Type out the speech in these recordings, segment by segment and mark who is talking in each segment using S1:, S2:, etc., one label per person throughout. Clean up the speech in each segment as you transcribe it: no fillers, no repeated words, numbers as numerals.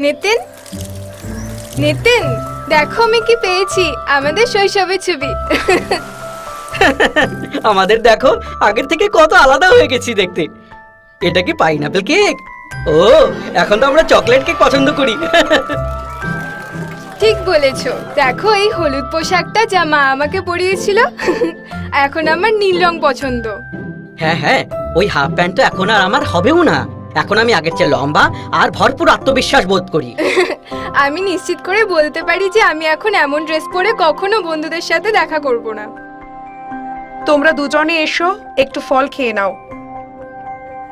S1: নিতিন, নিতিন, দেখো আমি কি পেয়েছি, আমাদের শৈশবের ছবি।
S2: আমাদের দেখো আগের থেকে কত আলাদা হয়ে গেছি দেখতে। এটা কি পাইনাপেল কেক? ও, এখন তো আমরা চকলেট কেক পছন্দ করি।
S1: ঠিক বলেছো, দেখো এই হলুদ পোশাকটা যা মা আমাকে পরিয়েছিল, এখন আমার নীল রং পছন্দ।
S2: হ্যাঁ হ্যাঁ, ওই হাফ প্যান্টটা এখন আর আমার হবেও না। এখন আমি আগের চেয়ে লম্বা আর ভরপুর আত্মবিশ্বাস বোধ করি।
S1: আমি নিশ্চিত করে বলতে পারি যে আমি এখন এমন ড্রেস পরে কখনো বন্ধুদের সাথে দেখা করব না।
S3: তোমরা দুজনে এসো, একটু ফল খেয়ে নাও।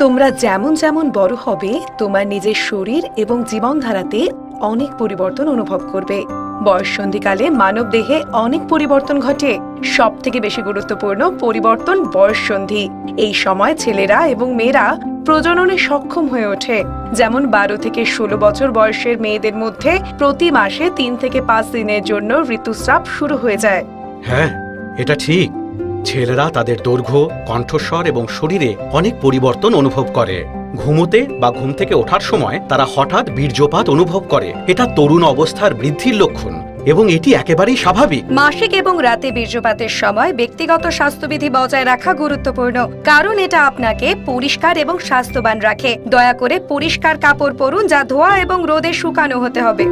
S3: তোমরা যেমন যেমন বড় হবে, তোমার নিজের শরীর এবং জীবনধারাতে অনেক পরিবর্তন অনুভব করবে। বয়ঃসন্ধিকালে মানব দেহে অনেক পরিবর্তন ঘটে। সব থেকে বেশি গুরুত্বপূর্ণ পরিবর্তন বয়ঃসন্ধি। এই সময় ছেলেরা এবং মেয়েরা প্রজননে সক্ষম হয়ে ওঠে। যেমন 12 থেকে 16 বছর বয়সের মেয়েদের মধ্যে প্রতি মাসে 3 থেকে 5 দিনের জন্য ঋতুস্রাব শুরু হয়ে যায়।
S4: হ্যাঁ, এটা ঠিক। ছেলেরা তাদের দৈর্ঘ্য, কণ্ঠস্বর এবং শরীরে অনেক পরিবর্তন অনুভব করে। ঘুমোতে বা ঘুম থেকে ওঠার সময় তারা হঠাৎ বীর্যপাত অনুভব করে। এটা তরুণ অবস্থার বৃদ্ধির লক্ষণ এবং এটি একেবারেই স্বাভাবিক।
S3: মাসিক এবং রাতে বীর্যপাতের সময় ব্যক্তিগত স্বাস্থ্যবিধি বজায় রাখা গুরুত্বপূর্ণ, কারণ এটা আপনাকে পরিষ্কার এবং স্বাস্থ্যবান রাখে। দয়া করে পরিষ্কার কাপড় পরুন, যা ধোয়া এবং রোদে শুকানো হতে হবে।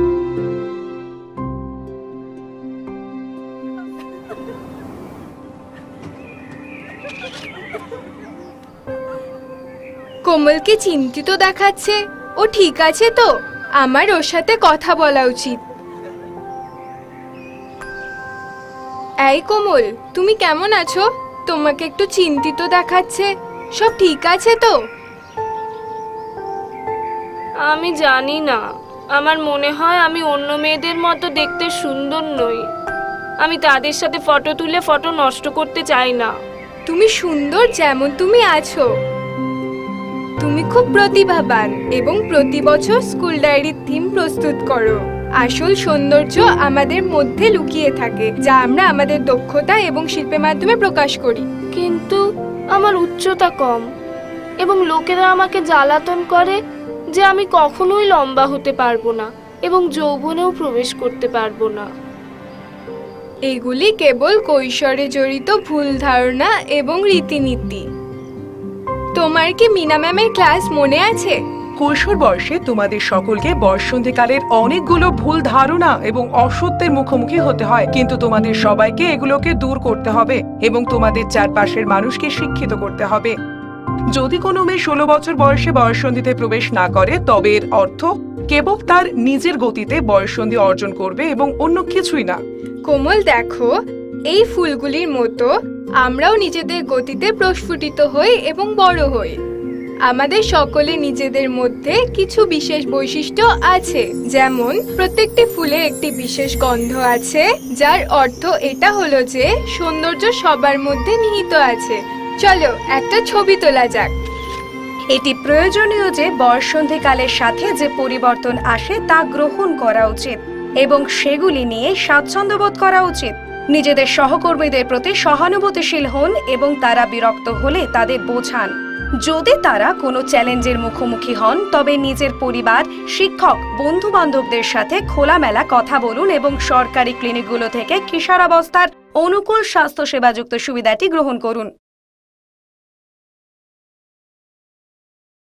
S1: কোমলকে চিন্তিত দেখাচ্ছে, ও ঠিক আছে তো? আমার ওর সাথে কথা বলা উচিত। এই কোমল, তুমি কেমন আছো? তোমাকে একটু চিন্তিত দেখাচ্ছে, সব ঠিক আছে তো?
S5: আমি জানি না, আমার মনে হয় আমি অন্য মেয়েদের মতো দেখতে সুন্দর নই। আমি তাদের সাথে ফটো তুলে ফটো নষ্ট করতে চাই না।
S1: তুমি সুন্দর যেমন তুমি আছো। তুমি খুব প্রতিভাবান এবং প্রতি বছর স্কুল ডায়েরির থিম প্রস্তুত করো। আসল সৌন্দর্য আমাদের মধ্যে লুকিয়ে থাকে, যা আমরা আমাদের দক্ষতা এবং শিল্পের মাধ্যমে প্রকাশ করি।
S5: কিন্তু আমার উচ্চতা কম এবং লোকেরা আমাকে জ্বালাতন করে যে আমি কখনোই লম্বা হতে পারবো না এবং যৌবনেও প্রবেশ করতে পারবো না।
S1: এগুলি কেবল কৈশোরে জড়িত ভুল ধারণা এবং রীতিনীতি। তোমার কি মিনা ম্যামের ক্লাস মনে আছে?
S3: কৈশোর বয়সে তোমাদের সকলকে বয়ঃসন্ধিকালের অনেকগুলো ভুল ধারণা এবং অসত্যের মুখোমুখি হতে হয়, কিন্তু তোমাদের সবাইকে এগুলোকে দূর করতে হবে এবং তোমাদের চারপাশের মানুষকে শিক্ষিত করতে হবে। যদি কোনো মেয়ে 16 বছর বয়সে বয়ঃসন্ধিতে প্রবেশ না করে, তবে এর অর্থ কেবল তার নিজের গতিতে বয়ঃসন্ধি অর্জন করবে এবং অন্য কিছুই না।
S1: কোমল, দেখো, এই ফুলগুলির মতো আমরাও নিজেদের গতিতে প্রস্ফুটিত হই এবং বড় হই। আমাদের সকলে নিজেদের মধ্যে কিছু বিশেষ বৈশিষ্ট্য আছে, যেমন প্রত্যেকটি ফুলের একটি বিশেষ গন্ধ আছে, যার অর্থ এটা হলো যে সৌন্দর্য সবার মধ্যে নিহিত আছে। চলো একটা ছবি তোলা যাক।
S3: এটি প্রয়োজনীয় যে বয়ঃসন্ধিকালের সাথে যে পরিবর্তন আসে তা গ্রহণ করা উচিত এবং সেগুলি নিয়ে স্বাচ্ছন্দ্য বোধ করা উচিত। নিজেদের সহকর্মীদের প্রতি সহানুভূতিশীল হন এবং তারা বিরক্ত হলে তাদের বোঝান। যদি তারা কোনো চ্যালেঞ্জের মুখোমুখি হন, তবে নিজের পরিবার, শিক্ষক, বন্ধু বান্ধবদের সাথে খোলামেলা কথা বলুন এবং সরকারি ক্লিনিকগুলো থেকে কিশোরাবস্থার অনুকূল স্বাস্থ্যসেবাযুক্ত সুবিধাটি গ্রহণ করুন।